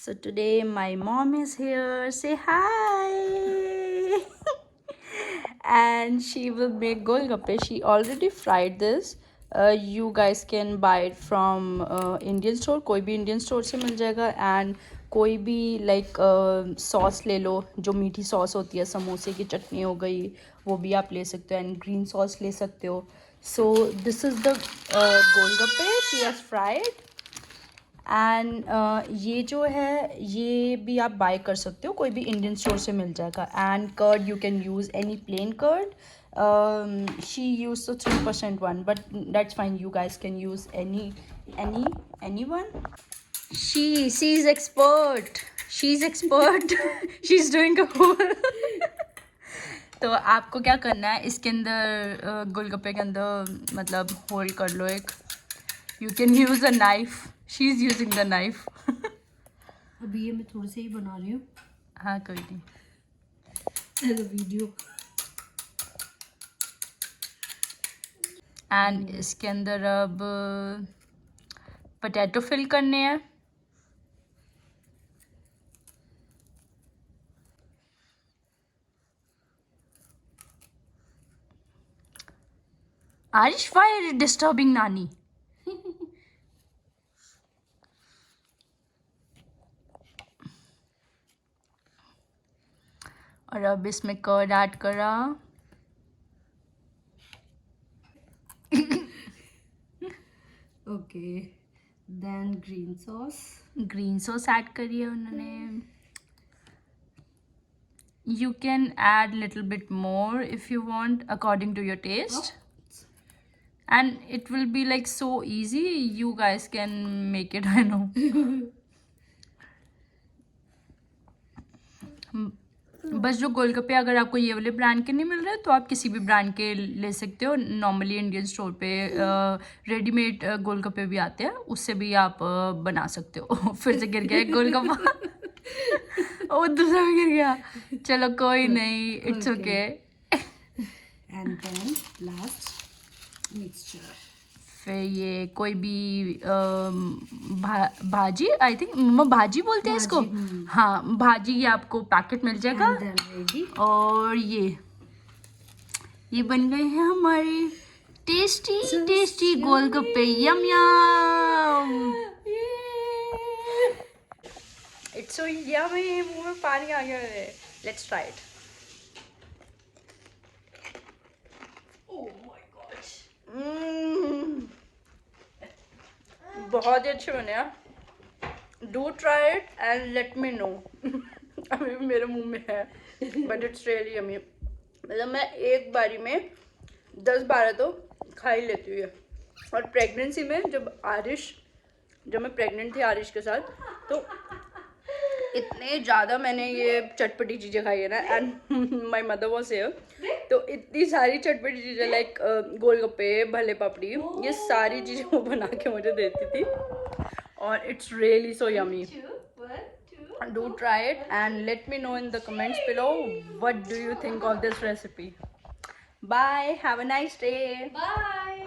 So today my mom is here. Say hi. And she will make golgappe. She already fried this. You guys can buy it from Indian store. कोई भी Indian store से मिल जाएगा. And कोई भी like sauce ले लो, जो मीठी sauce होती है, समोसे की चटनी हो गई, वो भी आप ले सकते हो. And green sauce ले सकते हो. So this is the golgappe she has fried. And ये जो है ये भी आप बाय कर सकते हो, कोई भी इंडियन स्टोर से मिल जाएगा. And curd you can use any plain curd. She use the 3% one, but that's fine. You guys can use any one. She is expert. She is expert. She is doing a hole. तो आपको क्या करना है, इसके अंदर गोलगप्पे के अंदर मतलब होल्ड कर लो एक. You can use a knife. She is using the knife. अभी ये मैं थोड़े से ही बना रही हूँ. हाँ कोई नहीं. वीडियो. एंड इसके अंदर अब पोटैटो फिल करने हैं. Aarish, why are you disturbing नानी? और अब इसमें कर्ड ऐड करा. Okay. Then green sauce add करी है उन्होंने. You can add little bit more if you want, according to your taste. And it will be like so easy. You guys can make it. I know. बस जो गोलगप्पे अगर आपको ये वाले brand के नहीं मिल रहे तो आप किसी भी ब्रांड के ले सकते हो. नॉर्मली इंडियन स्टोर पे रेडीमेड गोलगप्पे भी आते हैं, उससे भी आप बना सकते हो. फिर से गिर गया एक गोलगप्पा. ओ दूसरा भी गिर गया. चलो कोई नहीं, it's okay. And then last mixture. फिर ये कोई भी भाजी, आई थिंक मम्मा भाजी बोलते हैं इसको. हाँ भाजी, ये आपको पैकेट मिल जाएगा. और ये बन गए हैं हमारे tasty golgappe. Yum yum. It's so yummy. मुंह में पानी आ गया है. Let's try it. बहुत ही अच्छे बने हैं. Do try it and let me know. अभी मेरे मुंह में है, बट इट्स रियली यम्मी. मतलब मैं एक बारी में 10-12 तो खा ही लेती हूँ ये. और प्रेगनेंसी में जब मैं प्रेग्नेंट थी आरिश के साथ, तो इतने ज़्यादा मैंने ये चटपटी चीज़ें खाई है ना. And my mother was here, तो इतनी सारी चटपटी चीज़ें लाइक गोलगप्पे, भले पापड़ी, ये सारी चीज़ें वो बना के मुझे देती थी. और it's really so yummy. Do try it and let me know in the comments below what do you think of this recipe. Bye. Have a nice day. Bye.